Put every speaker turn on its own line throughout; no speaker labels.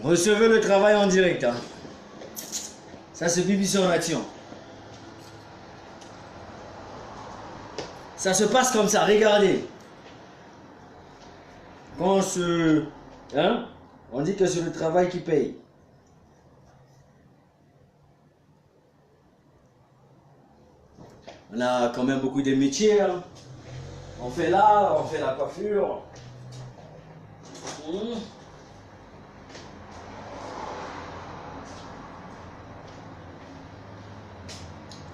Recevez le travail en direct. Hein. Ça, c'est BBC en action. Ça se passe comme ça, regardez. Quand on dit que c'est le travail qui paye. On a quand même beaucoup de métiers. Hein. On fait l'art, on fait la coiffure.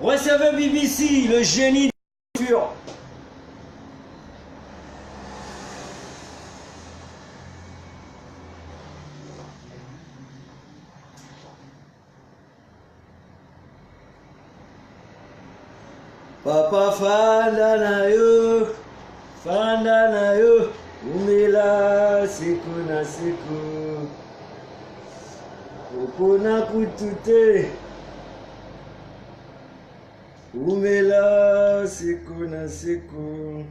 Recevez BBC, le génie de la coiffure. Papa fanda na yo, umela siku na siku, ukuna kutute, umela siku na siku.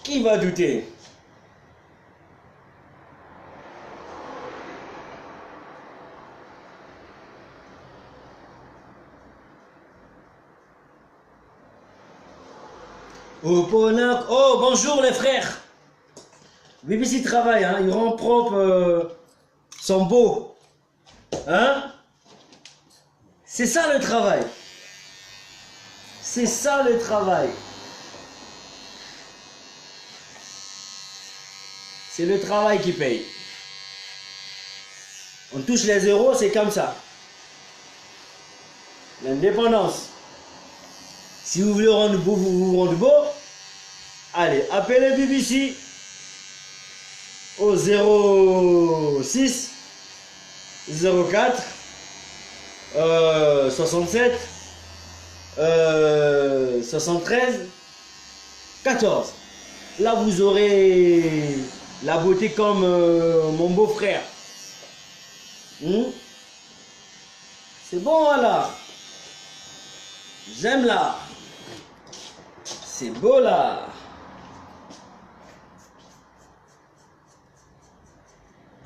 Qui va douter? Oh, bonjour les frères. BBC travaille, hein, il rend propre son beau. Hein? C'est ça le travail. C'est ça le travail. C'est le travail qui paye. On touche les euros, c'est comme ça. L'indépendance. Si vous voulez rendre beau, vous vous rendez beau. Allez, appelez BBC au 06 04 67 73 14. Là, vous aurez la beauté comme mon beau-frère. C'est bon, voilà. J'aime là. C'est beau là.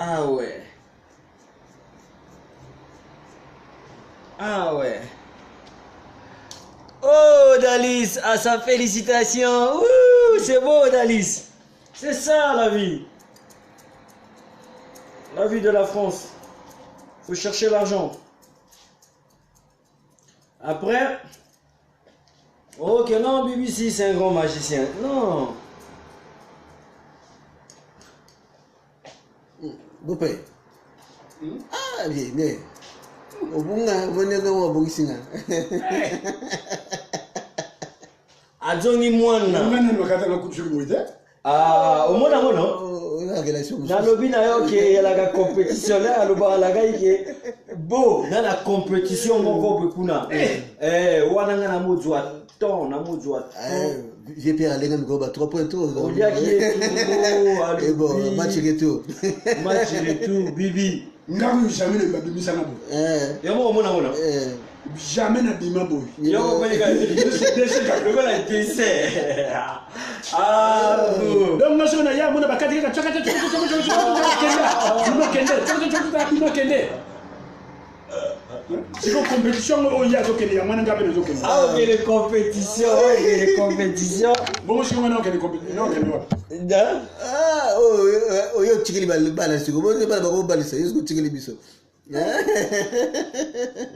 Ah ouais. Ah ouais. Oh Dalis, à sa félicitation. C'est beau Dalis. C'est ça la vie. La vie de la France. Faut chercher l'argent. Après, ok non, BBC c'est un grand magicien. Non.
Bopé. Ah bien, mais. Au bout venez dans le boxing.
Adjoni mwana. Ah, au moins non. Dans le bin a ok, il y a la compétition là, le bar la gars qui beau dans la compétition mon gars bekuna. Wana na mojwa ton, na mojwa.
J'ai peur aller même goba 3 points tout.
On dit qui est
et bon, match retour.
Match retour, Bibi.
Ngamu jamais ne m'a bimi sana bo.
Yamo mona mona.
Jamais na bima boy.
Yamo ko ga décès ka le bala décès. Ah.
Donc moi je na ya mona bakati ka chaka chaka kende. C'est une compétition où il y a des compétitions.
Ah, ok, les compétitions. Les compétitions.
Bon, je suis maintenant que les compétitions.
Ah, oh, yo, tu es balance. Comment tu vas pas balancer? Est-ce que tu es biso?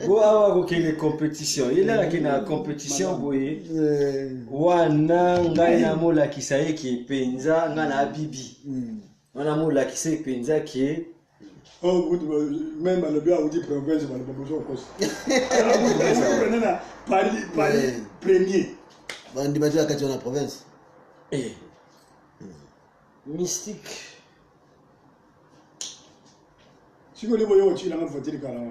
Bon, ok, les compétitions. Il y a la compétition, oui. Wana, ngana mola qui saye qui est penza, ngana bibi. Ngana mola qui saye penza qui est.
Oh, même à l'objet, on dit province, on va le proposer au Paris premier.
On dit que tu es la province.
Mystique.
Si vous voulez, vous avez fait des caravanes.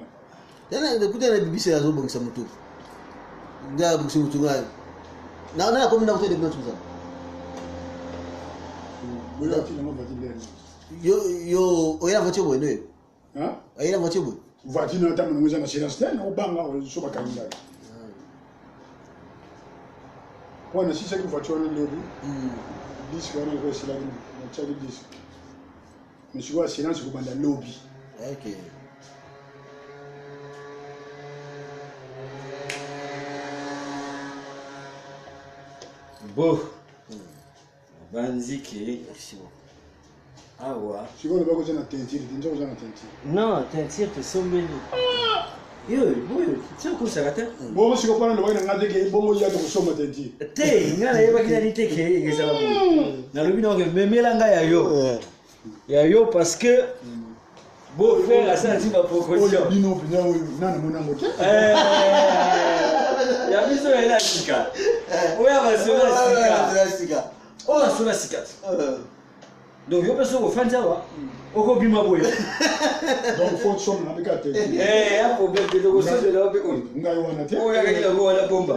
Il y a des BBC à Zobon Samuto. Il y a des BBC. Non, non, comme dans le monde. Yo, il y a une voiture.
Hein?
Il y a une voiture.
Voiture, nous avons une assurance, nous avons une On a 6 voitures dans le lobby. 10 on a réussi là, on a 10. Mais je vois silence au bas de lobby.
Ok.
Bon. Banziki.
Merci beaucoup.
Ah ouais.
Je vois le bac aux teinture, déjà aux teinture.
Non, teinture, tu sombeli. Yo, tu sais quoi ça va te?
Bon, si on parle de le bac dans la teinture, bon, il y a de sommes teinture.
Te, ngala yeba kina nite ke ezala mo. Na lobi na ke memelanga ya yo. Ya yo parce que bon faire à ça tu vas proposition.
Dino opinion nana mona ngote.
Ya biso ela sika. Oya basona sika. Oh, basona sika. Donc yo peso ko fanja wa. Oko bima boye.
Donc faut somme na bika teinture.
Ya problème de ko so de la be ko.
Ngai wana te.
Oya ka kila ko wala bomba.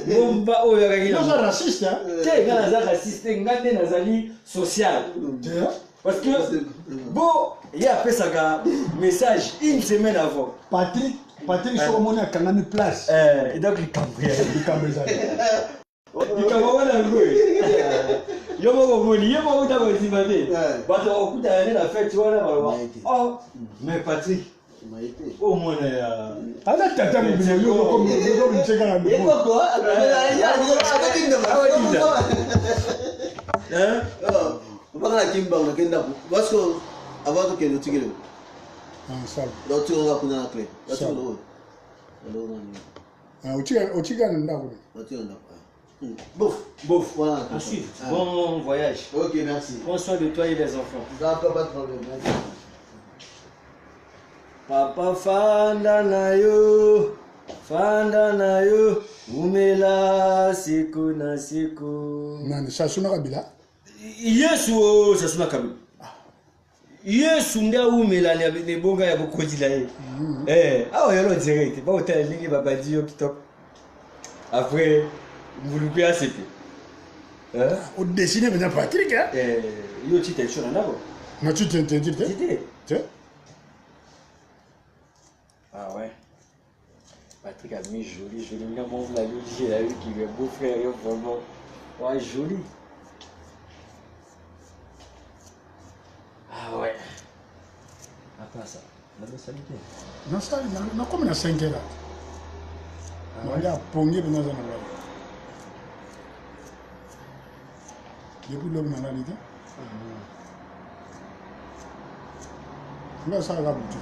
Bomba oya ka kila.
Non, c'est raciste hein.
Te ngala za raciste ngande nazali social. Parce que bon, il y a fait ça message une semaine avant.
Patrick sur mon akangami place.
Et donc il cambré.
Il cambré ça.
Il cambré na ngwe. Yo mo moni, yo mo uta ko zimane. Bato okuta yana na fête wana ba. Oh, mais Patrick oh mon ya.
Ala tata mi bien yo comme yo mi cheka na
Et pourquoi?
Hein?
On va aller Kimba, on a qu'un d'abord. Parce que avant que nous tirions,
ça.
l'autre on va prendre la clé. L'autre on va.
Au Tigan ndako.
L'autre on va. Bouf.
Bouf.
Voilà.
Ensuite, bon voyage.
Ok, merci.
Prends soin de toi et des enfants.
D'accord, pas de problème. Merci.
Papa fanda na yo, umela siku na siku.
Nani Sasuna Kabila?
Yesu Sasuna Kabila. Yesu ndia umela ne bonga ya bokodila ye. Ah yalo direct, ba hotel lingi baba dio kitoko. Après mulupe asepe.
Au dessiner maintenant Patrick hein?
Yo tite chona ndako.
Na tu t'interdis te?
Tite. Ah ouais. Patrick a mis joli. Comment vous l'avez dit, il a eu qui est beau frère, vraiment. Ouais, joli. Ah ouais. Après ça, la spécialité.
Non, ça, non, comme on a 5 heures là. On a pongé dans un endroit. Depuis l'homme dans la lité. Là, ça va boutique.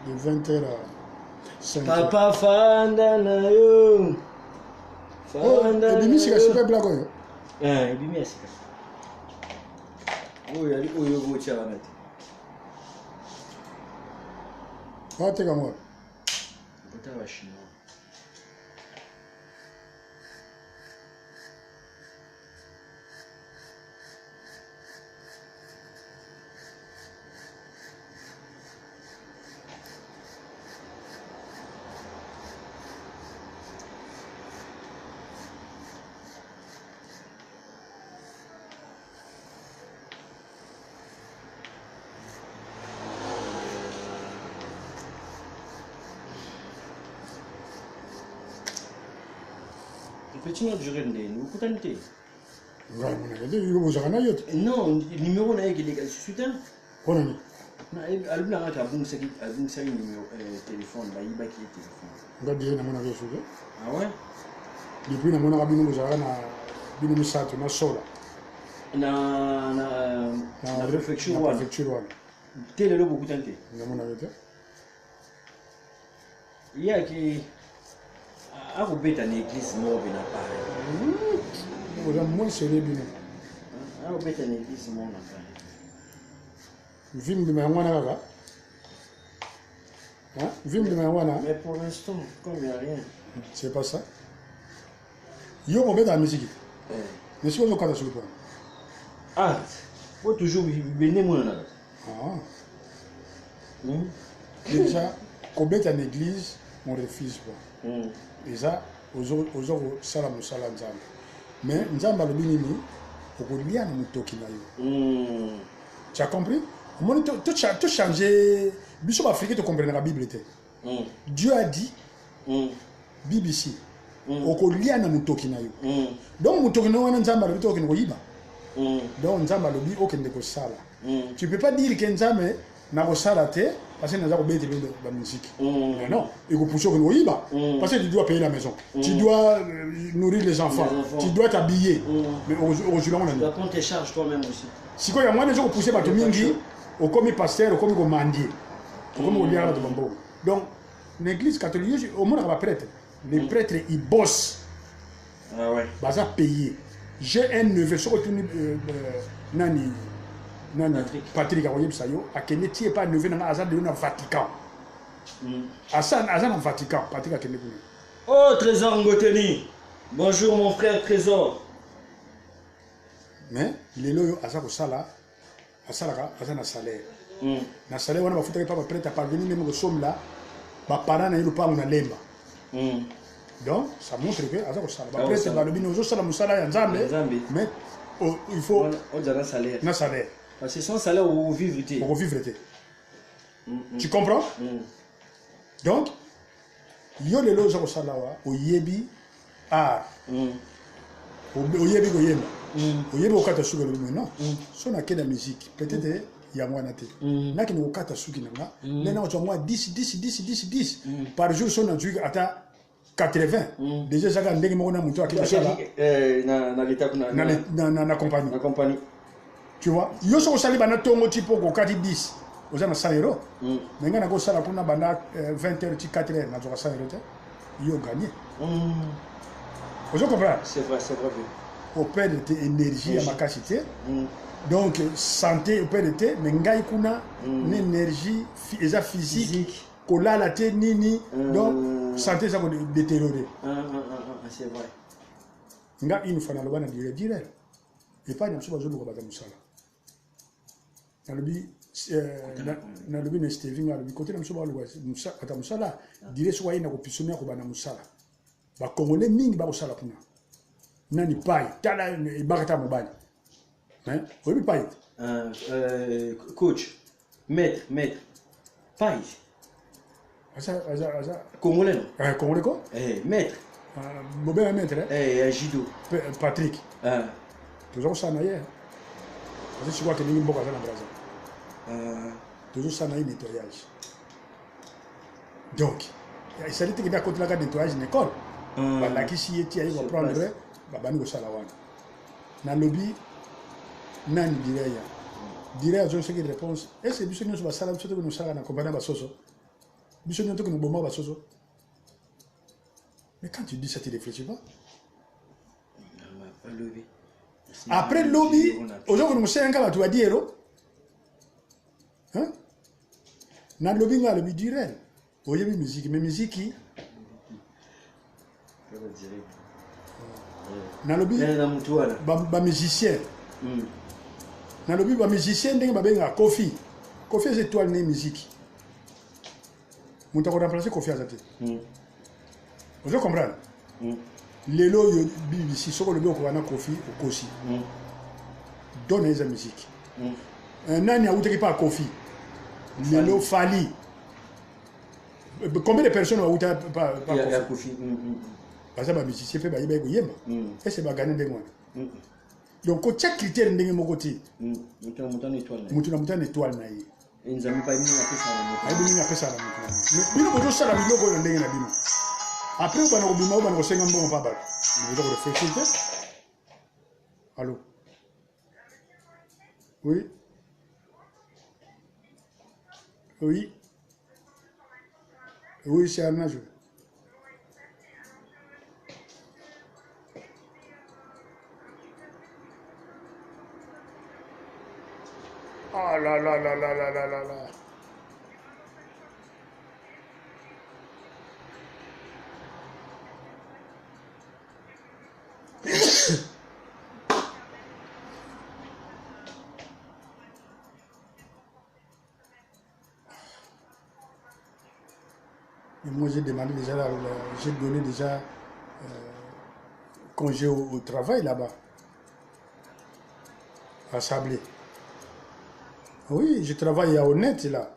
De 20h à 5h.
Papa fanda na yo. Fanda.
Et demi, c'est super blague.
Et demi, c'est oui, ali oyo vocha wanati.
Va te kamwa.
Bota wa chinois. Petit nom de Jurende, nous contentez. Non, le numéro n'a pas légal. Je suis là.
On a mis.
Non, elle a un numéro téléphone, là, il y a qui téléphone.
Regarde, on a vu ça.
Ah ouais?
Depuis, on a vu ça. On a vu ça. On a sola.
Na préfecture. Télé le beaucoup tenté.
On a vu ça.
Il y a qui. Ah, vous bêtez une église mort, bien appareil.
Vous avez moins serré bien.
Ah, vous bêtez une église mort, appareil.
Vim de Mawana là. Hein? Vim de Mawana.
Mais pour l'instant, comme il n'y a rien.
C'est pas ça. Yo, on met dans la musique. Mais si on a sur le point.
Ah, faut toujours venir mon là.
Ah. Déjà, quand on est en église, on refuse pas. Et ça, aux autres, salam. Mais nous avons le minimum pour que l'on ait un toki na yo. Tu as compris? Tout changer. Bishop africain te comprendre la Bible. Dieu a dit BBC okolia na mutoki na yo donc mutoki na wana nzambe alobi toki koyiba donc nzambe alobi okende kosala tu peux pas dire que nzambe na kosala te parce que naza kobete ba musique non il faut pousser okende koyiba parce que tu dois payer la maison tu dois nourrir les enfants tu dois t'habiller mais aujourd'hui on a
tu dois prendre tes charges toi-même aussi
siko ya mwana zo pousser bato mingi okomi pasteur okomi komandie okomi kolia bato bambo donc l'église catholique au moins va prêtre les prêtres ils bossent
ah ouais
baza payé j'ai un neveu so tuni nani Patrick akoyebisa yo akende tie pas neveu na aza de na Vatican asa na Vatican Patrick akende kuna
oh Trésor Ngoteni bonjour mon frère Trésor
mais lelo yo aza kosala asalaka aza na salaire na salaire wana bafutaki pa prêtre parvenir même ko somla ba parana na yo pangu na lemba donc ça montre que aza kosala ba prêtre ba lobi nozo sala musala ya nzambe mais il faut
on a un salaire
na salaire
parce que sans salaire on vivre té
on vivre té tu comprends donc yo lelo zo kosala wa oyebi art oyebi ko yemba oyebi okata suki lobi non so na kena musique peut-être ya mwana te naki ni okata suki nanga nena ocho mwa 10 par jour so na juki ata 80 déjà ça ndenge moko na mutu akita sala
na leta kuna
na compagnie tu vois yo so sali bana tongo tipo ko kati 10 oza na 100 euros mais ngana ko sala kuna bana 20 heures ti 4 heures na zo 100 euros te yo gagné vous comprenez
c'est vrai
au perdre tes énergie à ma capacité donc santé au perdre tes mais ngai kuna une énergie physique kolala te nini donc santé ça va détériorer
c'est vrai
nga une fois na lobana dire et pas na so bazolo ko bata musala na lobi na lobi na Steven na lobi côté na so ba lo musala bata musala dire so na ko pisomia ko bana musala ba congolais mingi ba ko sala kuna nani pai tala ibakata mobali hein obi pai
coach maître pai
asa
congolais non
congolais ko
maître
bobé maître
judo
Patrick toujours ça na hier parce que je crois que ningi mboka za na Brazza toujours ça na nettoyage donc il s'agit de bien contre la nettoyage de l'école balakisi ye ti ayi comprendre babani kosala wana na lobi nani direya azongisa ki réponse ese biso nyonso basala biso toki nosala na kompani ya basoso biso nyonso toki noboma basoso mais quand tu dis ça tu réfléchis pas après lobi ozoki nosenga bato badi ero na lobi nga lobi direl oyebi musique mais musique nalobi ba musicien nalobi ba musicien ndenge babenga Kofi c'est étoile ne musique muta ko remplacer Kofi azate vous comprendre lelo yo BBC soko lobi ko na Kofi okosi donne za musique nani a utaki pa Kofi lelo Fali combien de personnes ont pas Kofi parce que les musiciens peuvent y aller et c'est gagner des mois donc chaque critère ndenge moko ti mutu na étoile na ye
nzambi pa
mingi apesa na mutu bino bozo sala biloko ndenge na bino après bana ko bima bana ko senga mbongo pa ba bozo ko réfléchir allô oui c'est Arnajo. Ah là là là là là là là là. Et moi j'ai demandé déjà, j'ai donné déjà congé au travail là-bas, à Sablé. Oui, je travaille à Honnête là.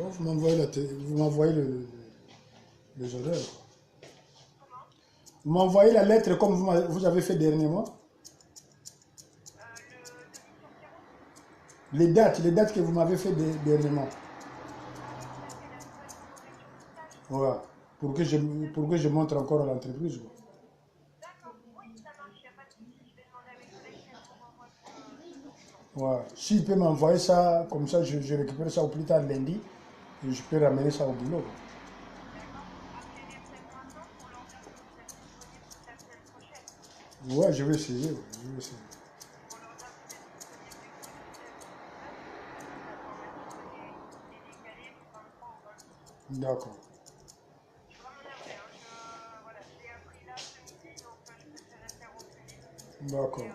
Bon, vous m'envoyez les odeurs. Vous m'envoyez la lettre comme vous avez fait dernièrement. Les dates que vous m'avez fait dernièrement. Voilà. Pour que je montre encore à l'entreprise.
D'accord, oui, ça marche, il n'y a pas de souci. Je vais demander à mes collègues pour m'envoyer.
Ouais. S'il peut m'envoyer ça, comme ça, je récupère ça au plus tard lundi. Et je peux ramener ça au boulot. Ouais, je vais essayer. D'accord. D'accord.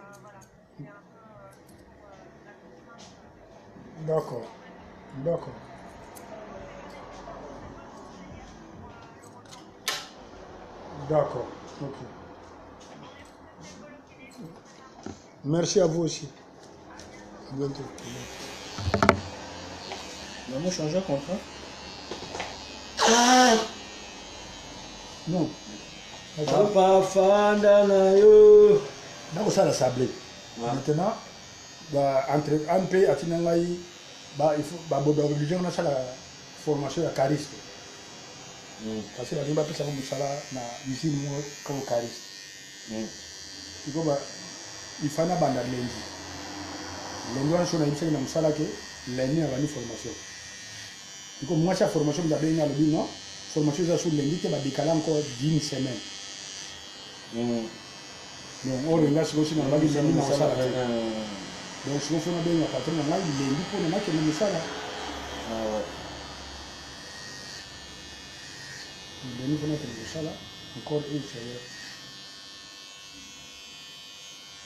D'accord. D'accord. D'accord. Ok. Merci à vous aussi. À bientôt.
Maman, changer un contrat?
Non.
Papa fanda na yo.
Donc ça la sablé. Maintenant, entre ANP atina ngai il faut obligé on a ça la formation ya cariste. Parce que la limba pesa comme ça na ici moi comme cariste. Il faut il faut na banda lundi. Lundi on a sur na ici na musala ke lundi on a une formation. Il faut moi sa formation de bien na le non formation ça sur lundi te ba décaler encore d'une semaine. Donc on regarde aussi dans la vie de la musala. Donc si on fait bien la patron na lundi pour na que musala. Lundi pour na musala encore une fois.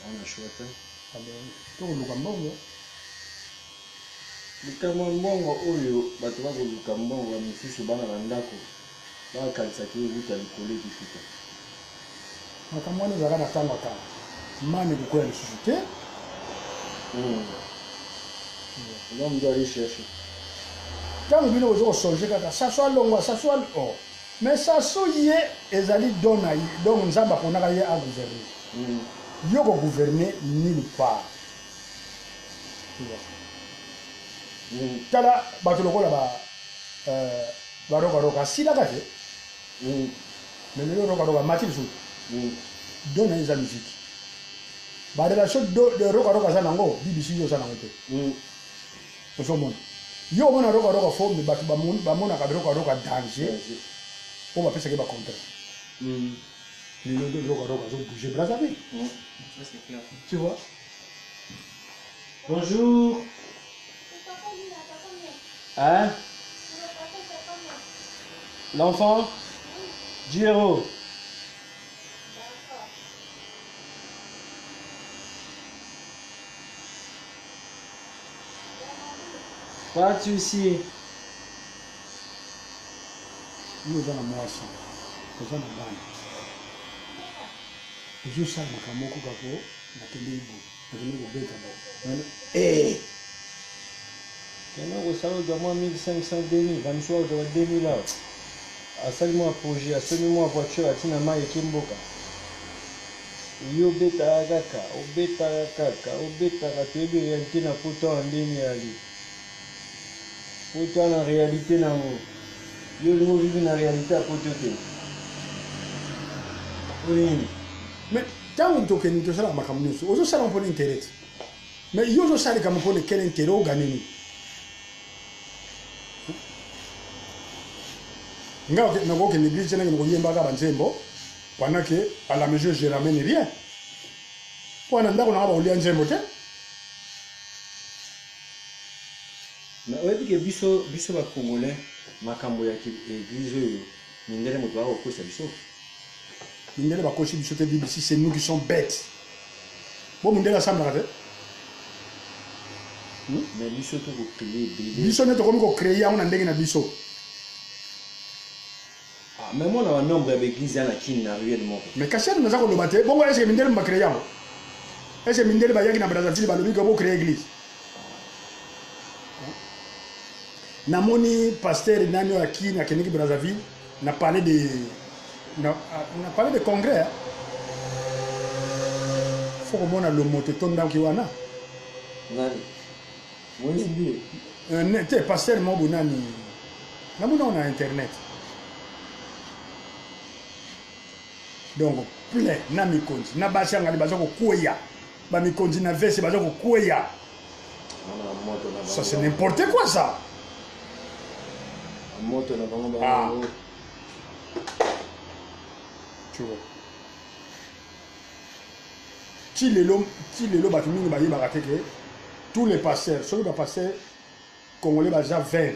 On a chouette.
Tout le monde.
Likambo mbongo oyo bato bakoluka mbongo ya misusu bana na ndako bakalisaki evuta likolo ekifika.
Makambo wana ezalaka na ntango ata mane kokoya lisusu te.
Nga moto ali cherche.
Ntango bino oza kosonge kaka saso alongwa saso mais saso ye ezali don na ye donc nzambe aponaka ye agouverner. Yo kogouverner nulle part. Tala bato lokola barokaroka silaka te. Mais lelo rokaroka mati lisusu. Don na ye eza musique. Barelation de rokaroka aza nango BBC yo aza nango te. Ozomona yo omona rokaroka fo me bato bamonaka rokaroka danger po bapesaki bacontract. Lelo de rokaroka azobouge Brazzaville.
Ça c'est clair.
Tu vois?
Bonjour. Hein? L'enfant? Giro. Pas de souci.
Nous avons mwasi. Nous avons bana. Nous sommes makamoko kako na kende ibu. Na kende kobeta ba.
Maintenant, vous savez, de moi 1500 2000, dans le soir de 2000 là. À ça, moi, projet, à celui moi, voiture, à Tinama et Kimboka. Yo beta kaka, o beta kaka, o beta kaka, tu es réalité na poto en ligne ali. Poto en réalité na mo. Yo le mot vivre na réalité à poto te. Oui.
Mais tant que tu es là, makamoko, ozo sala mpona intérêt. Mais yo zo sala kama mpona quel intérêt o ganeni. Nga nako ke l'église tena ko yemba ka banzembo pendant que à la maison je ramène rien. Pour na ndako na ba olia nzembo te.
Mais oyebi ke biso ba congolais makambo ya église oyo mindele moto ba kokosa biso.
Mindele ba kokosa biso te BBC, c'est nous qui sommes bêtes. Bon mindele assemble la te.
Mais biso to ko créer bébé.
Biso ne to ko créer on ndenge na biso.
Mais moi, on a un nombre d'églises qui n'a réellement.
Mais caché, nous avons le bâtiment. Bon, est-ce que Mindel m'a créé? Est-ce que Mindel va y aller dans Brazzaville, va le créer église? namoni pasteur nani aki na Keniki Brazzaville na parlé de congrès. Faut qu'on a le mototon dans Kiwana.
Moi je dis.
T'es pasteur mon bonani. Namoni on a internet. Donc plein na mikonzi na bashanga baza ko koya. Ba mikonzi na veste baza ko koya. Ça c'est n'importe quoi ça. Ah. Tu vois. Si les lots bâtiments ne baillent pas tous les pasteurs, ceux qui passent congolais baza 20,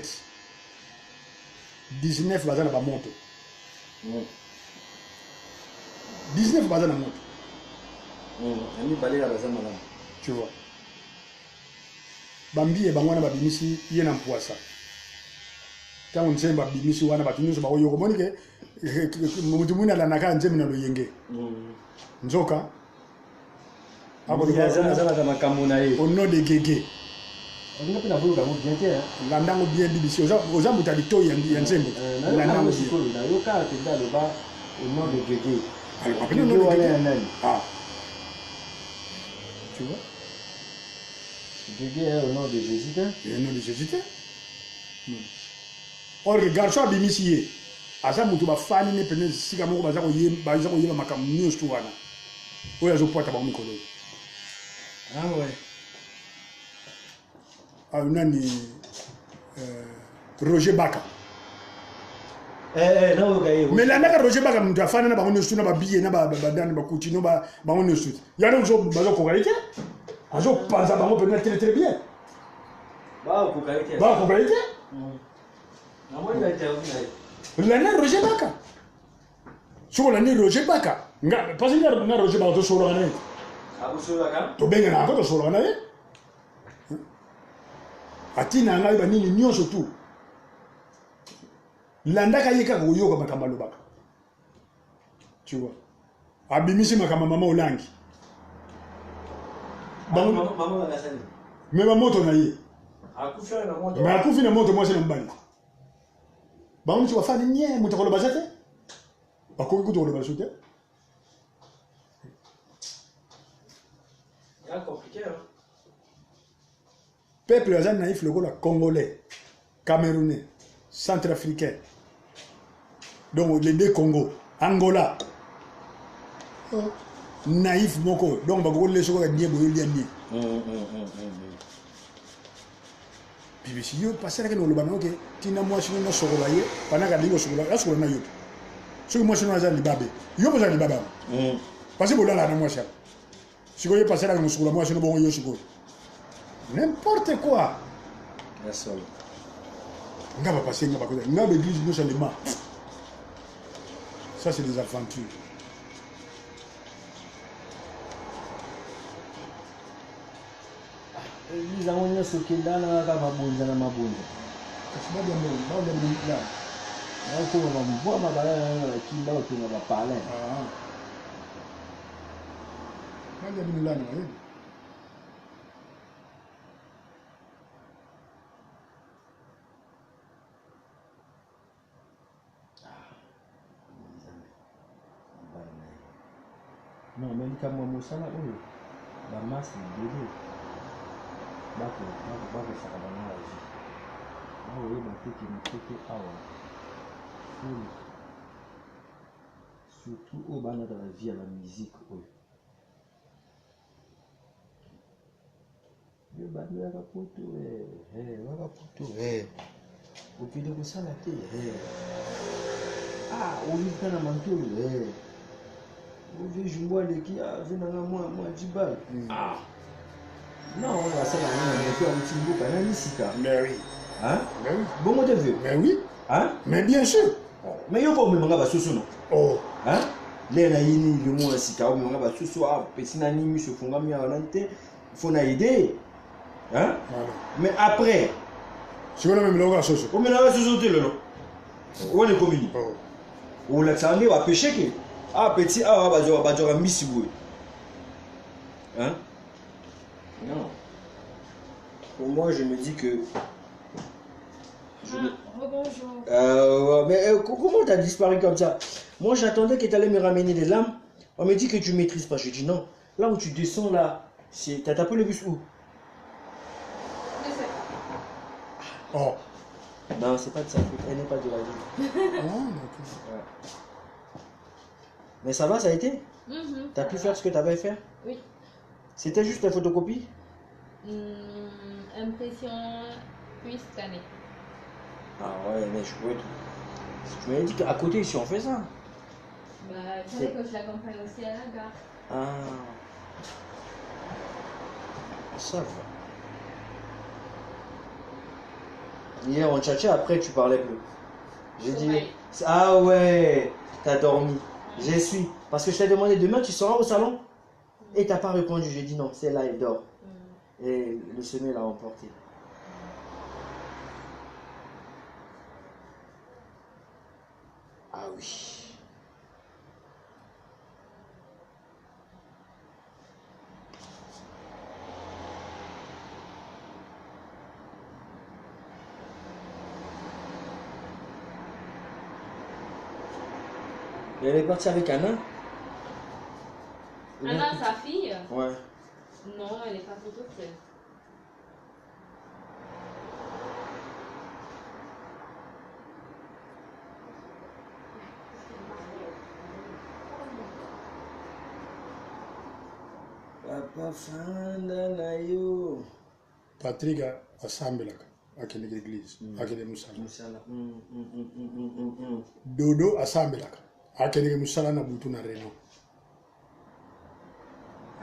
19 baza na ba moto. 19 baza na moto. Tu vois. Bambi et bangwana babimisi yena mpoasa. Quand on sait babimisi wana batunyuso ba oyo komoni ke mutu muna la naka nzemi na loyenge. Nzoka. Abo de au nom de Gégé.
On a pris la voix dans bien terre.
Landango bien bibisi oza muta bito ya nzembo. Landango
siko na yoka te da le ba au nom de Gégé.
Après le nom de Gégé. Ah. Tu vois?
Gégé est au nom de Jésus.
Et au nom de Jésus. Or le garçon bimisi asa mutu ba fani ne pene sika moko baza ko yeba makamu news tu wana. Oya zo pota ba mikolo.
Ah ouais.
Ah nani Roger Baka.
Non gaye.
Mais là naka Roger Baka mutu afana na ba news tu na ba billet na ba dani ba kutino ba news tu. Ya no zo bazo ko galite. Azo panza ba mo pene très bien.
Ba ko galite.
Ba ko galite. L'année Roger Baka. Sur l'année Roger Baka. Parce que na Roger Baka to solo ngane.
Abu solo ka?
To benga na ko solo ngane. Atina ngai ba nini nyonso tu. Landaka yeka ko yoka makamba lobaka. Tu vois. Abimisi makamba mama olangi.
Maman la sani.
Mais ma moto na ye.
Akufi na moto.
Mais akufi na moto moi c'est na mbali. Bango tu vas faire ni mutakolo bazate bakoki kuto le bazute
ya compliqué hein.
Peuple azan naïf le congolais, camerounais, centrafricain. Donc les deux Congo, Angola. Naïf moko donc bagolo les soko nie boyo liandi. BBC yo passer que no le bana OK tina moi sino no sokola ye panaka lingo sokola la sokola na yo so moi sino azali babe yo boza ni baba parce que bolala na moi ça siko ye passer que no sokola moi sino bon yo siko n'importe quoi
la seule
ngaba passer ngaba ko ngaba église no seulement ça c'est des aventures.
Ils ont un socle là na mabunza na mabunza.
Kasi ba là.
Na ko ba mbo mabala na kinda o tuna ba pala.
Ah. Ba dia là na.
Non, mais kama musala oyo ba masi dele. Bako sakabana la vie. Awa bateki muteke awa. Surtout au bana de la vie à la musique oyo. Yo bana ya kapoto waka poto opide kosala te olivika na mantolo ovi jumbo aleki avenanga mwa 10 balles. Non, on va ça on un petit bout quand même ici.
Mais oui.
Hein?
Mais oui.
Bon, moi, vu.
Mais oui.
Hein?
Mais bien sûr.
Mais il y a pas de manga sous non.
Oh.
Hein? Les naïni, le monde ici, car on va sous petit nani, se font gagner à l'antenne. Il faut aider. Hein? Mais après.
Si on a même l'orga sauce.
On met la sauce au là. On est commis. On l'a tendé à pêcher que. Petit, bah, missi boué. Hein? Non. Pour moi, je me dis que
Bonjour.
Mais comment t'as disparu comme ça? Moi, j'attendais que tu allais me ramener des lames. On me dit que tu maîtrises pas. Je dis non. Là où tu descends, là, t'as tapé le bus où?
Oh.
Non, c'est pas de sa faute. Elle n'est pas de la ville.
Ah, d'accord.
Ouais. Mais ça va, ça a été? T'as pu faire ce que t'avais à faire?
Oui.
C'était juste la photocopie?
Impression puis scanner.
Ah ouais, mais je pouvais tout. Tu m'avais dit qu'à côté ici on fait ça.
Bah, il fallait que je l'accompagne aussi à la gare.
Ah. Ça va. Hier on tchatchait, après tu parlais plus. J'ai dit.
Ouais.
Ah ouais, t'as dormi. Je suis. Parce que je t'ai demandé demain tu seras au salon. Et t'as pas répondu. J'ai dit non, c'est là, elle dort. Et le sommeil l'a emporté. Ah oui. Et elle est partie avec Anna?
Anna, sa fille?
Ouais.
Non, elle n'est pas toute seule.
Papa Fanda na yo.
Patrick asambelaka akende église akende musala.
Musala.
Dodo asambelaka akende musala na butu na Reno.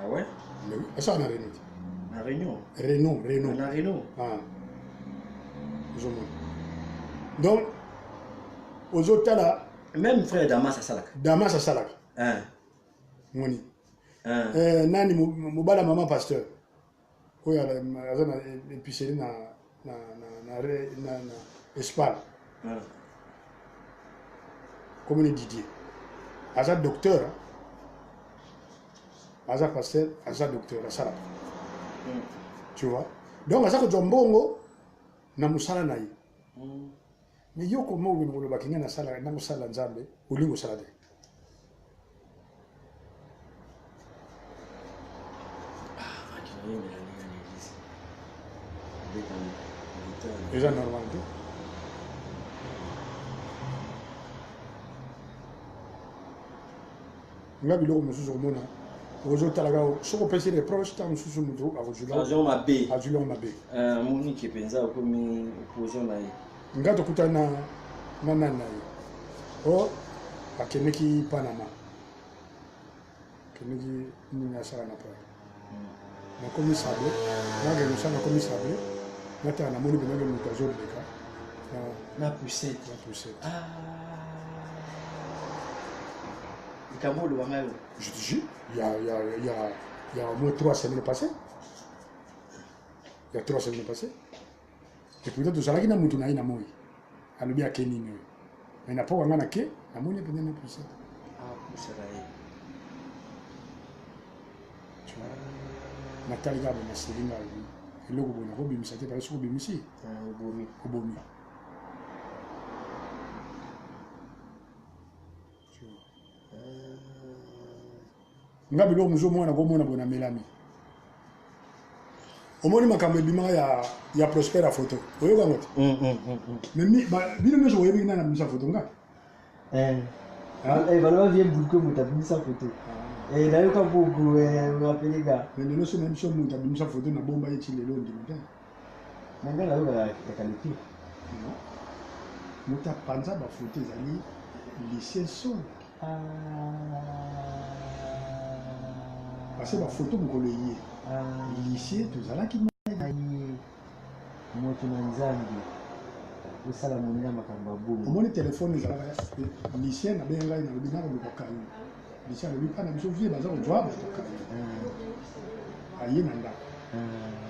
Ah ouais?
Mais oui, asa na Reno.
Na Réunion.
Reno.
Na Réunion.
Ah. Donc aux autres là,
Même frère Damas à Salak.
Damas asalaka.
Hein.
Moni.
Hein.
Nani mobala maman pasteur. Oya azana épicerie na Espagne.
Hein.
Comme le Didier. Aza docteur. Aza pasteur, aza docteur, asala. Tu vois? Donc aza ko jombongo na musala na ye. Mais yo comment vous le bakinga na sala na musala nzambe, ulingo sala de. Eza normal te. Nga biloko mosusu komona ozotalaga soko opesi reproche ntango mosusu moto
Agent Mabé.
azuliongo mabe.
Monique Penza comme opposition na ye.
Nga tokutana na nani na ye o akendeki Panama akendeki nini asala na pa nakomi sable nagenda osala nakomi sable natala namoni penage moto azoleka
Na poussette.
na poussette.
Ah. Ikambo le wangayo.
Je te jure, il y a au moins 3 semaines passées. Il y a 3 semaines passées. Et puis tout ça là qui n'a mutu na ina moi. Alobi akeni ni. Mais na pas ngana ke, na moni pe na poussette.
Ah, poussette là.
Tu vois. Natali ga na selinga lui. Eloko bona ko bimisa te parce que bimisi.
Obomi.
Obomi. Nga biloko muzomona komona bona melami. Omoni makambo ebimaka ya Prosper à photo. Oyoka ngote. Mais bino nyonso oyebi nana misa photo nga.
Valeur vient boucler mon tabou sa photo. Et là, il y a beaucoup de rappels gars.
Mais nous sommes même sur mon tabou sa photo na bomba yeti lelo ndimita.
Nanga là, il y a qualité.
Non. Muta panza ba photo ezali lycée son. Parce que la photo mokolo ye. Lycée tozalaki
moto na nzambe osala monina makambo bongo.
omoni telefone ezalaka lycée na benga na lobi na kokoka yo. Lycée na lobi pana biso vie baza kozwa bakoka yo. Aye na ndako.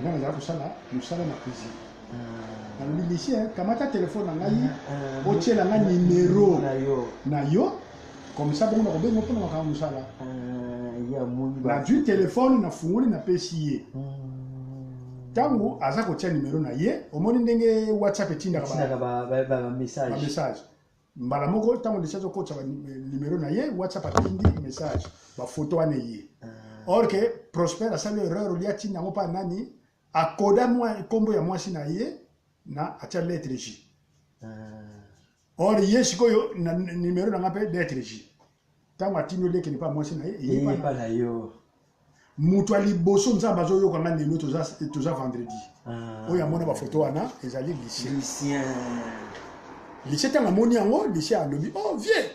Nga nazala kosala mosala na cuisine. Na lobi lycée kamata telefone na ngai otiela nga numéro na yo comme ça bongo nakobenga mpona makambo mosala. Na du téléphone na fungoli na pesi ye. Tango aza kotia numéro na ye, omoni ndenge WhatsApp etinda
ba message.
Message. Mbala moko tango déjà ko tia numéro na ye, WhatsApp atindi message, ba photo ane ye. Or que Prosper asali erreur li atinda ngo pa nani, akoda moi kombo ya mwasi na ye na atia lettre J. Or ye sikoyo na numéro na ngape lettre J. Tango atino leke ni pa mwasi na ye, ye pa na yo. Mutu aliboso nzamba zo yo kanga lelo toza vendredi. Oya mona ba photo wana ezali lycée. Lycée tanga moni yango lycée alobi oh vieux.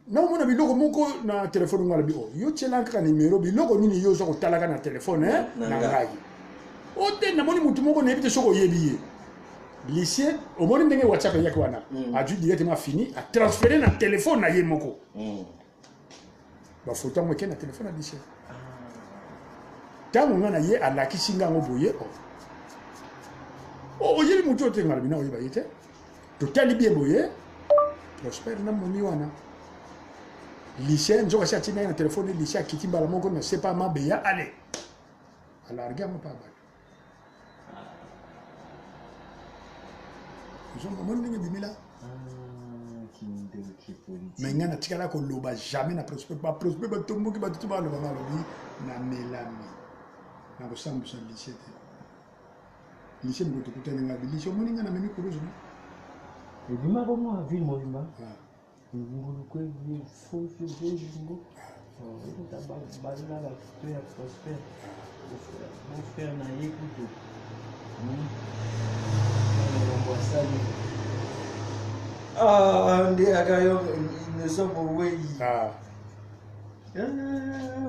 Na mona biloko moko na téléphone ngala bi oh yo tiela ka numéro biloko nini yo zo kotalaka na téléphone na ngai. O te na moni mutu moko na ebite soko yebi ye. Lycée o moni ndenge WhatsApp yake wana. A dû directement fini a transférer na téléphone na ye moko. Ba photo mo ke na téléphone na lycée. Tango ngana ye alakisi ngango boye oh yeli mutu ote ngala bina oyiba yete to tali bien boye Prosper na momi wana lycée nzoka si atina na téléphone lycée akiti mbala moko na sepa mabeya allez alarga mo pa ba je me demande ndenge bimila mais ngana tikala ko loba jamais na Prosper ba Prosper ba tomboki ba tuba loba malobi na melami na kosambu sa lycée te lycée mko tukutana nga lycée moni nga na memi kuruzo
et bima ko mo ville mo bima ngulu ko vi fo jingo ta ba la to ya Prosper mon frère na yekuto ndi akayo ne so bo we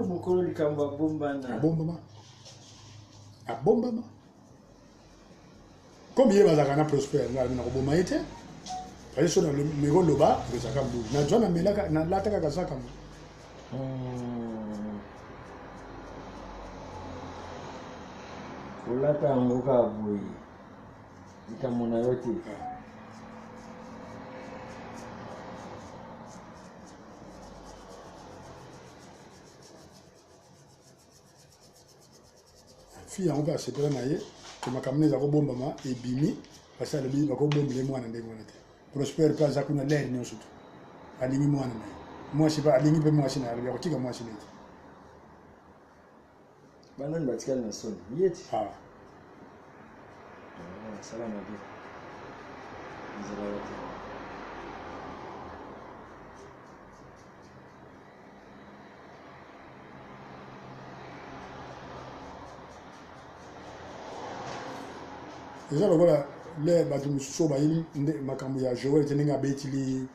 mukolo likamba bomba na
abombama comme il va zakana Prosper na koboma ete parce que na mego loba ezaka mbu na jona melaka na lataka kasaka mbu
ulata ngoka boy ikamona yote
fille on va se prendre naie que ma kamne za ko bomba ma e bimi parce que le bi ba ko bomba le mwana ndenge wana te Prosper pas za kuna l'air ni osutu alingi mwana na moi c'est pas alingi pe moi sina ya ko tika moi sina
banani batikali na soni yeti salama bi nzela yote
eza lokola le bato mosusu bayeli makambo ya Joel te ndenge abetili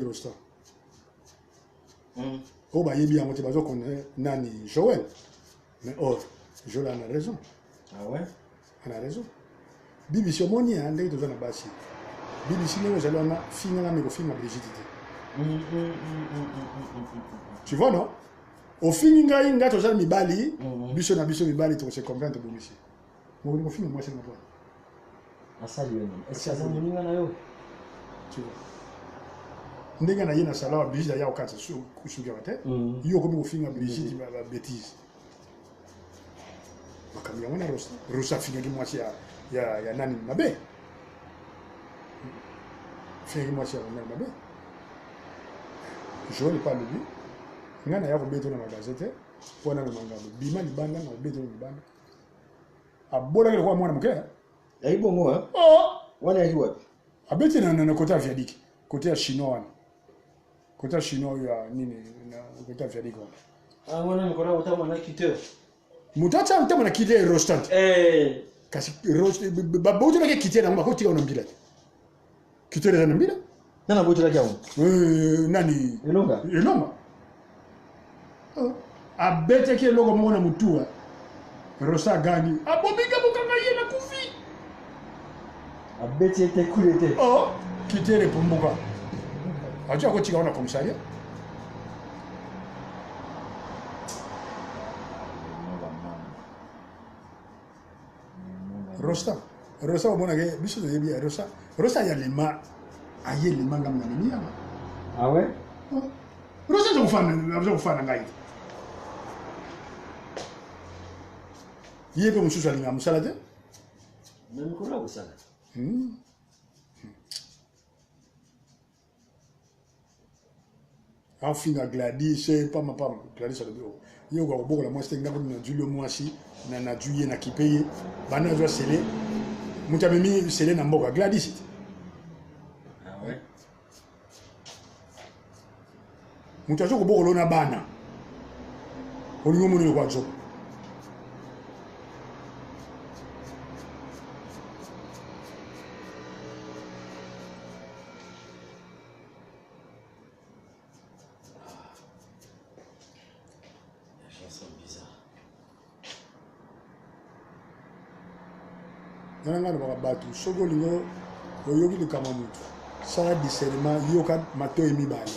rosta oyo bayebi yango te bazokona nani Joel mais or Joel ana raison ana raison BBC omoni ndenge toza na basi BBC ndenge ozali wana finga na mekofinga Brigitte te tu vois non ofingi ngai nga tozali mibali biso na biso mibali tokose comprendre tobongisi mokoli kofinga mwasi na bwana
asali yo est-ce que azamoninga na yo
tu vois ndenge na ye na sala wa Brigitte ya okatsa kusukaka te yo okomi kofinga Brigitte ba bêtise makambo yango na rosa afingaki mwasi ya nani mabe afingaki mwasi ya nani mabe Joel pas lui ngana ya kobeto na magasin te pona na mangalo bima libanda na kobeto na libanda abola kwa mwana muke
ya ibongo wana yi wapi
abeti na kota viadiki kota ya chinois kota chinois ya nini na kota viadiki
wana nikora utama na kiteur
mutacha utama na kiteur rostant kasi rost baboto na kiteur na mbako tika na mbila kiteur na mbila
nana boto la kiawo
nani
elonga
abete ke logo mona mutua rosa gani abobika bukanga ye na kufi
abete te kulete
kitere pumbuka acha ko chikaona komisaria rosa omona ke biso de bien rosa ya lema aye lema ngamna ni ya
ouais
rosa zo kufana ngai Ye pe mususu alinga musala te.
Même qu'on a où ça?
Afinga Gladys pas ma pam Gladys le bureau. Yo go boko la mweste ngabo na Julio mwasi na juye na kipeye bana zo sele. Mutamemi sele na mboka Gladys.
Ah ouais.
Mutazo ko boko lona bana. Olingo moni kwa zo. Nanga na batu soko lingo oyoki le kamamutu sala discernement yoka mato emi bale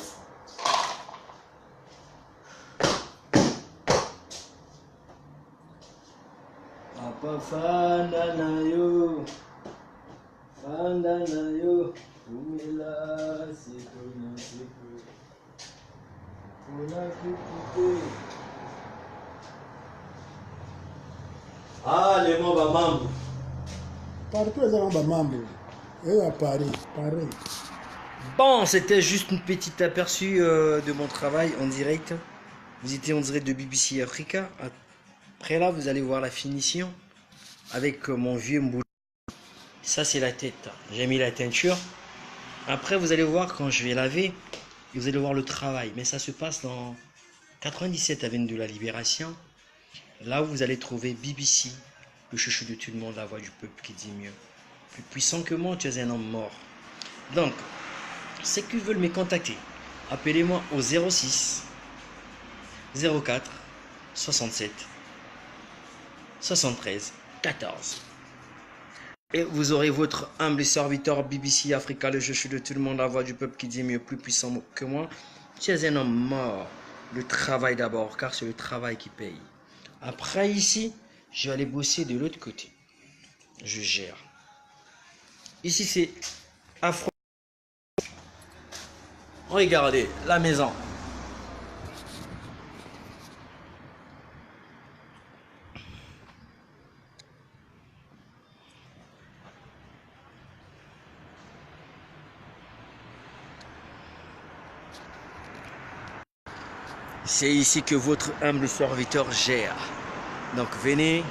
Apa fanda na yo umila siku na siku una kukute. Ah, les mots mambo.
partout les gens mambo et à Paris pareil.
Bon, c'était juste une petite aperçu de mon travail en direct. Vous étiez en direct de BBC Africa. Après là, vous allez voir la finition avec mon vieux mboulot. Ça, c'est la tête. J'ai mis la teinture. Après, vous allez voir quand je vais laver, vous allez voir le travail. Mais ça se passe dans 97 avenue de la Libération. Là où vous allez trouver BBC, le chouchou de tout le monde, la voix du peuple qui dit mieux. Plus puissant que moi, tu es un homme mort. Donc, ceux qui veulent me contacter, appelez-moi au 06 04 67 73 14. Et vous aurez votre humble serviteur BBC Africa, le chouchou de tout le monde, la voix du peuple qui dit mieux, plus puissant que moi. Tu es un homme mort. Le travail d'abord, car c'est le travail qui paye. Après ici, je vais aller bosser de l'autre côté. Je gère. Ici, c'est Afro. Regardez, la maison. C'est ici que votre humble serviteur gère. Donc venez,